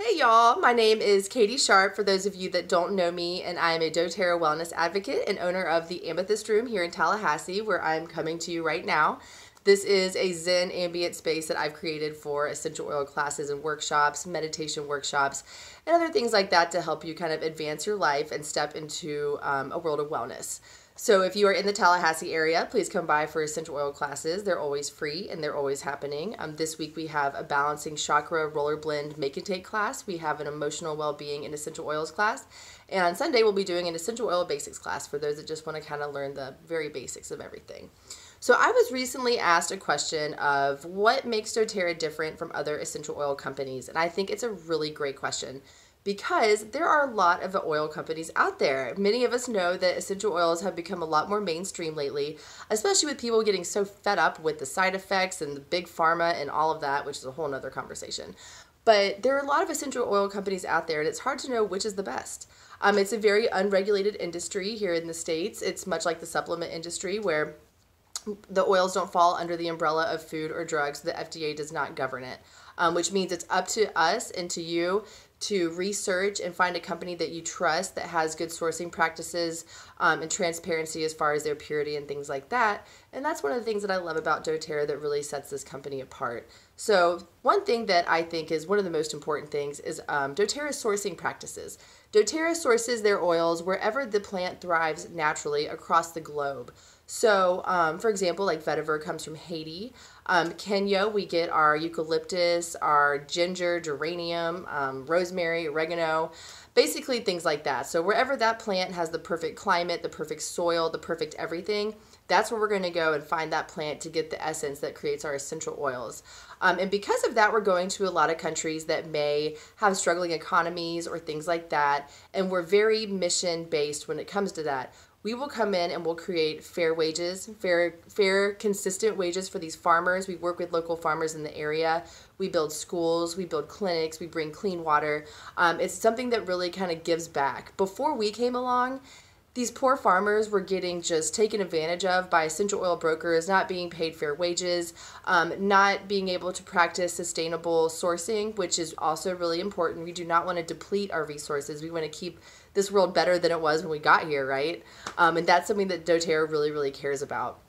Hey y'all, my name is Katie Sharpe for those of you that don't know me, and I am a doTERRA wellness advocate and owner of the Amethyst Room here in Tallahassee, where I'm coming to you right now. This is a Zen ambient space that I've created for essential oil classes and workshops, meditation workshops, and other things like that to help you kind of advance your life and step into a world of wellness. So if you are in the Tallahassee area, please come by for essential oil classes. They're always free and they're always happening. This week we have a balancing chakra roller blend make and take class. We have an emotional well-being and essential oils class. And on Sunday we'll be doing an essential oil basics class for those that just want to kind of learn the very basics of everything. So I was recently asked a question of what makes doTERRA different from other essential oil companies. And I think it's a really great question, because there are a lot of oil companies out there. Many of us know that essential oils have become a lot more mainstream lately, especially with people getting so fed up with the side effects and the big pharma and all of that, which is a whole nother conversation. But there are a lot of essential oil companies out there, and it's hard to know which is the best. It's a very unregulated industry here in the States. It's much like the supplement industry, where the oils don't fall under the umbrella of food or drugs. The FDA does not govern it, which means it's up to us and to you to research and find a company that you trust that has good sourcing practices and transparency as far as their purity and things like that. And that's one of the things that I love about doTERRA that really sets this company apart. So one thing that I think is one of the most important things is doTERRA's sourcing practices. doTERRA sources their oils wherever the plant thrives naturally across the globe. So, for example, like vetiver comes from Haiti. Kenya, we get our eucalyptus, our ginger, geranium, rosemary, oregano, basically things like that. So wherever that plant has the perfect climate, the perfect soil, the perfect everything, that's where we're going to go and find that plant to get the essence that creates our essential oils. And because of that, we're going to a lot of countries that may have struggling economies or things like that, and we're very mission-based when it comes to that. We will come in and we'll create fair wages, fair, consistent wages for these farmers. We work with local farmers in the area. We build schools, we build clinics, we bring clean water. It's something that really kind of gives back. Before we came along, these poor farmers were getting just taken advantage of by essential oil brokers, not being paid fair wages, not being able to practice sustainable sourcing, which is also really important. We do not want to deplete our resources. We want to keep this world better than it was when we got here, right? And that's something that doTERRA really, really cares about.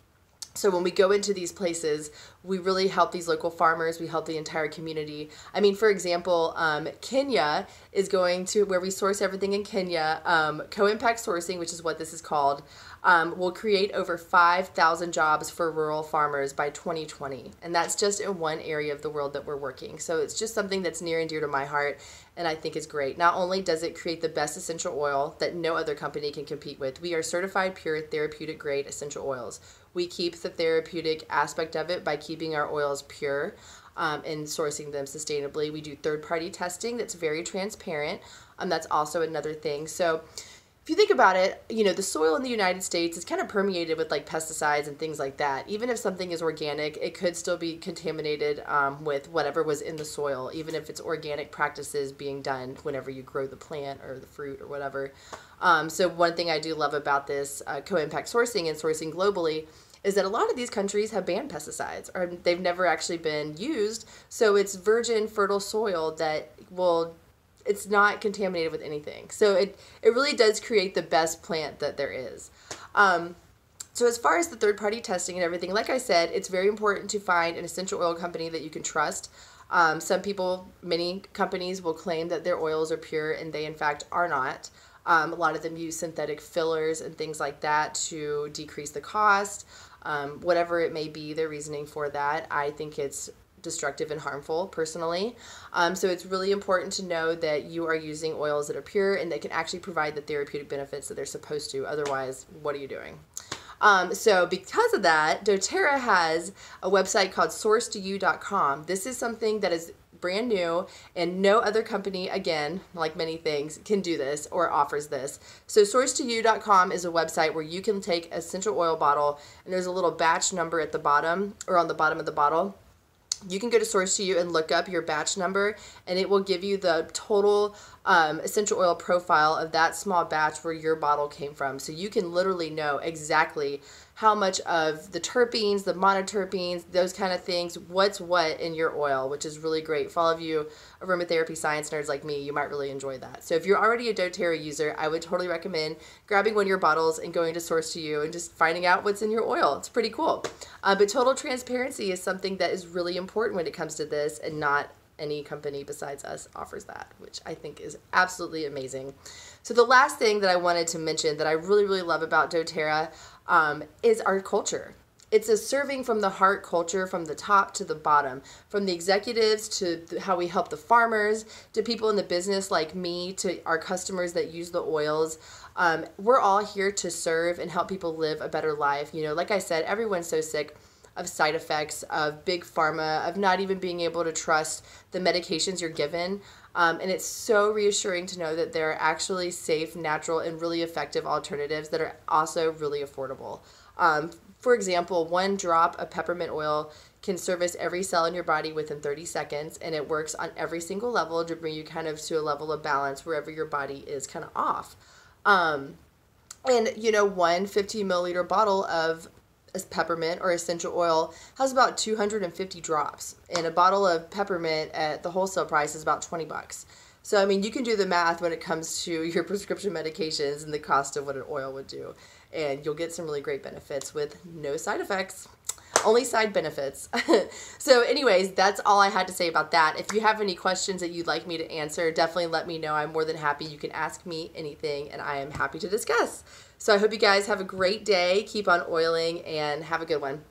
So when we go into these places, we really help these local farmers. We help the entire community. I mean, for example, Kenya is going to, where we source everything in Kenya, co-impact sourcing, which is what this is called, will create over 5,000 jobs for rural farmers by 2020. And that's just in one area of the world that we're working. So it's just something that's near and dear to my heart, and I think is great. Not only does it create the best essential oil that no other company can compete with, we are certified pure therapeutic grade essential oils. We keep the therapeutic aspect of it by keeping our oils pure and sourcing them sustainably. We do third-party testing that's very transparent. That's also another thing. So if you think about it, you know, the soil in the United States is kind of permeated with like pesticides and things like that. Even if something is organic, it could still be contaminated with whatever was in the soil, even if it's organic practices being done whenever you grow the plant or the fruit or whatever. So one thing I do love about this co-impact sourcing and sourcing globally is that a lot of these countries have banned pesticides, or they've never actually been used. So it's virgin, fertile soil that it's not contaminated with anything. So it really does create the best plant that there is. So as far as the third-party testing and everything, like I said, it's very important to find an essential oil company that you can trust. Many companies will claim that their oils are pure, and they in fact are not. A lot of them use synthetic fillers and things like that to decrease the cost. Whatever it may be, their reasoning for that, I think it's destructive and harmful personally. So it's really important to know that you are using oils that are pure and that can actually provide the therapeutic benefits that they're supposed to. Otherwise, what are you doing? So because of that, doTERRA has a website called sourcetoyou.com. This is something that is brand new, and no other company, again, like many things, can do this or offers this. So sourcetoyou.com is a website where you can take an essential oil bottle, and there's a little batch number at the bottom, or on the bottom of the bottle. You can go to Source to You and look up your batch number, and it will give you the total essential oil profile of that small batch where your bottle came from. So you can literally know exactly how much of the terpenes, the monoterpenes, those kind of things, what's what in your oil, which is really great. For all of you aromatherapy science nerds like me, you might really enjoy that. So if you're already a doTERRA user, I would totally recommend grabbing one of your bottles and going to Source to You and just finding out what's in your oil. It's pretty cool. But total transparency is something that is really important when it comes to this, and not any company besides us offers that, which I think is absolutely amazing. So the last thing that I wanted to mention that I really, really love about doTERRA is our culture. It's a serving from the heart culture, from the top to the bottom, from the executives to how we help the farmers, to people in the business like me, to our customers that use the oils. We're all here to serve and help people live a better life. You know, like I said, everyone's so sick of side effects, of big pharma, of not even being able to trust the medications you're given. And it's so reassuring to know that there are actually safe, natural, and really effective alternatives that are also really affordable. For example, 1 drop of peppermint oil can service every cell in your body within 30 seconds, and it works on every single level to bring you kind of to a level of balance wherever your body is kind of off. And, you know, 1 15 milliliter bottle of peppermint or essential oil has about 250 drops, and a bottle of peppermint at the wholesale price is about 20 bucks. So, I mean, you can do the math when it comes to your prescription medications and the cost of what an oil would do, and you'll get some really great benefits with no side effects. Only side benefits. So anyways, that's all I had to say about that. If you have any questions that you'd like me to answer, definitely let me know. I'm more than happy. You can ask me anything, and I am happy to discuss. So I hope you guys have a great day. Keep on oiling, and have a good one.